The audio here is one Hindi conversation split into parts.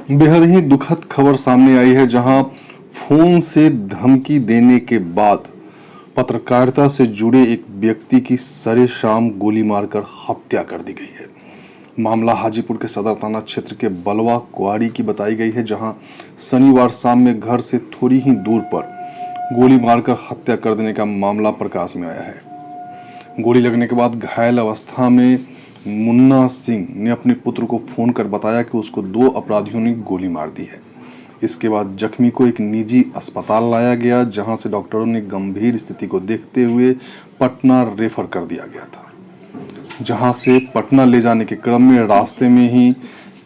बेहद ही दुखद खबर सामने आई है, जहां फोन से धमकी देने के बाद पत्रकारिता से जुड़े एक व्यक्ति की सरेआम गोली मारकर हत्या कर दी गई है। मामला हाजीपुर के सदर थाना क्षेत्र के बलवा कुआरी की बताई गई है, जहां शनिवार शाम में घर से थोड़ी ही दूर पर गोली मारकर हत्या कर देने का मामला प्रकाश में आया है। गोली लगने के बाद घायल अवस्था में मुन्ना सिंह ने अपने पुत्र को फोन कर बताया कि उसको 2 अपराधियों ने गोली मार दी है। इसके बाद जख्मी को एक निजी अस्पताल लाया गया, जहां से डॉक्टरों ने गंभीर स्थिति को देखते हुए पटना रेफर कर दिया गया था, जहां से पटना ले जाने के क्रम में रास्ते में ही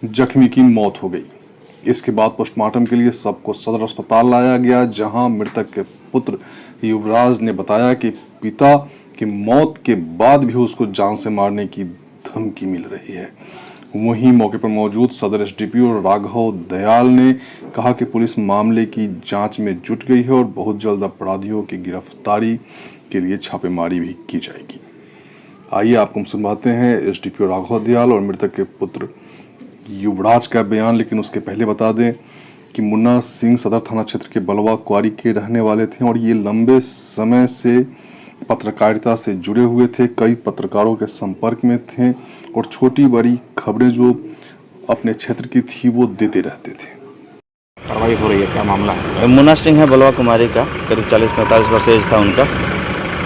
जख्मी की मौत हो गई। इसके बाद पोस्टमार्टम के लिए सबको सदर अस्पताल लाया गया, जहां मृतक के पुत्र युवराज ने बताया कि पिता की मौत के बाद भी उसको जान से मारने की धमकी मिल रही है। वहीं मौके पर मौजूद सदर एसडीपीओ राघव दयाल ने कहा कि पुलिस मामले की जांच में जुट गई है और बहुत जल्द अपराधियों की गिरफ्तारी के लिए छापेमारी भी की जाएगी। आइए आपको हम सुनवाते हैं एसडीपीओ राघव दयाल और मृतक के पुत्र युवराज का बयान। लेकिन उसके पहले बता दें कि मुन्ना सिंह सदर थाना क्षेत्र के बलवा कुआरी के रहने वाले थे और ये लंबे समय से पत्रकारिता से जुड़े हुए थे। कई पत्रकारों के संपर्क में थे और छोटी बड़ी खबरें जो अपने क्षेत्र की थी वो देते रहते थे। कार्रवाई हो रही है, क्या मामला है? मुन्ना सिंह है बलवा कुमारी का, करीब 40-45 वर्ष एज था उनका,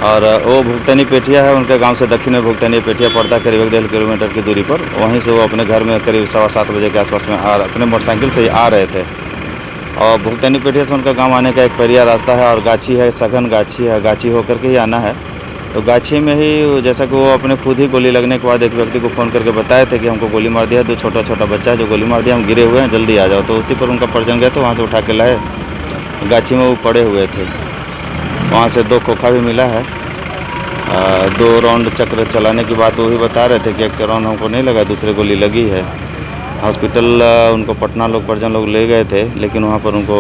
और वो भुगतनी पेठिया है। उनके गांव से दक्षिण में भुगतनी पेठिया पड़ता है, करीब 1.5 किलोमीटर की दूरी पर। वहीं से वो अपने घर में करीब 7:15 बजे के आसपास में अपने मोटरसाइकिल से आ रहे थे। और भुगतनी पेठिया से उनका गांव आने का एक परिया रास्ता है और गाछी है, सघन गाछी है, गाछी होकर के ही आना है। तो गाछी में ही जैसा कि वो अपने खुद ही गोली लगने के बाद एक व्यक्ति को फ़ोन करके बताए थे कि हमको गोली मार दिया, 2 छोटा बच्चा है जो गोली मार दिया, हम गिरे हुए हैं, जल्दी आ जाओ। तो उसी पर उनका परिजन गए तो वहाँ से उठा के लाए। गाछी में वो पड़े हुए थे, वहाँ से 2 खोखा भी मिला है। 2 राउंड चक्र चलाने की बात वो भी बता रहे थे कि एक राउंड हमको नहीं लगा, दूसरे गोली लगी है। हॉस्पिटल उनको पटना लोग परिजन लोग ले गए थे, लेकिन वहाँ पर उनको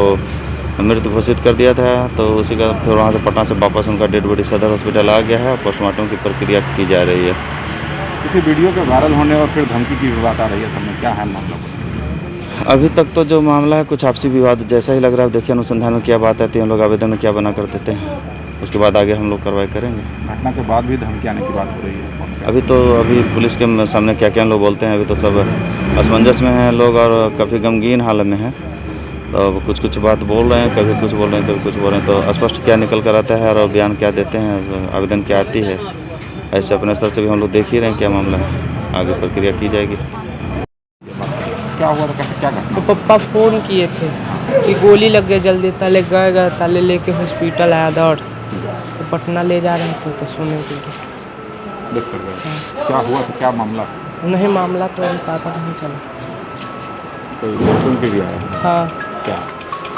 मृत घोषित कर दिया था। तो उसी का फिर वहाँ से पटना से वापस उनका डेड बॉडी सदर हॉस्पिटल आ गया है। पोस्टमार्टम की प्रक्रिया की जा रही है। किसी वीडियो के वायरल होने और फिर धमकी की बात आ रही है, सब में क्या है मामला? अभी तक तो जो मामला है कुछ आपसी विवाद जैसा ही लग रहा है। देखिए अनुसंधान में क्या बात आती है, हम लोग आवेदन में क्या बना कर देते हैं, उसके बाद आगे हम लोग कार्रवाई करेंगे। घटना के बाद भी धमकी आने की बात हो रही है। अभी पुलिस के सामने क्या क्या लोग बोलते हैं, अभी तो सब असमंजस में हैं लोग और काफ़ी गमगीन हालत में हैं। तो कुछ बात बोल रहे हैं, कभी कुछ बोल रहे हैं, कभी कुछ बोल रहे हैं। तो स्पष्ट क्या निकल कर आता है और बयान क्या देते हैं, आवेदन क्या आती है, ऐसे अपने स्तर से भी हम लोग देख ही रहे हैं क्या मामला है, आगे प्रक्रिया की जाएगी। क्या हुआ था, कैसे क्या घटना? तो पापा फ़ोन किए थे कि गोली लग गई, जल्दी ताले गए, ताले लेके हॉस्पिटल आया दौड़, तो पटना ले जा रहे थे तो सुने थे देख कर गए। क्या हुआ था, क्या मामला? नहीं, मामला तो अभी पता नहीं चला। कोई सुन के भी आया? हाँ, क्या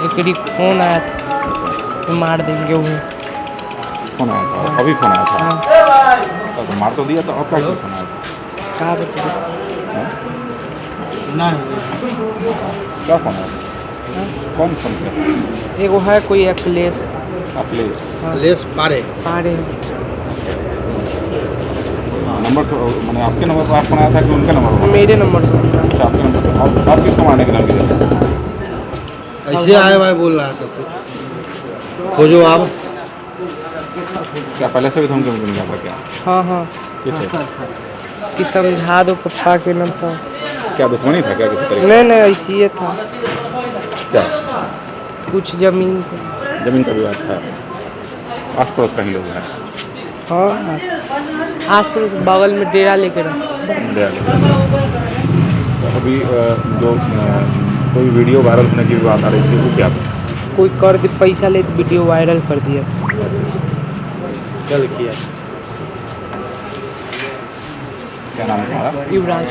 एक फ़ोन आया था कि मार देंगे वो। फोन आया था? अभी फोन आया था? हाँ। तो मार तो दिया था, अब क्या फोन आया था? कहाँ बता क्या फोन आया था? कौन फोन किया? एगो है कोई अखिलेश पारे नंबर से, मैंने आपके नंबर पर फोन आया था कि उनके नंबर पर? मेरे नंबर पर। अच्छा, आपके नंबर पर। आप किसको मारने के नाम किया? ऐसे आए भाई बोल रहा था कुछ खोजो आप। क्या पहले से भी धमकी मिल गया था क्या? हाँ किसे? कि समझा दो पप्पा के नाम पर। क्या दुश्मनी था क्या किसी तरीके? नहीं, ऐसे ही था, क्या कुछ ज़मीन का विवाद था? आस पड़ोस कहीं लोग हैं? हाँ, आस पड़ोस बगल में डेरा लेके अभी जो कोई वीडियो वायरल होने की बात आ रही थी, वो क्या था? कोई कर दे पैसा ले तो वीडियो वायरल कर दिया। कल किया। क्या नाम है तुम्हारा? युवराज।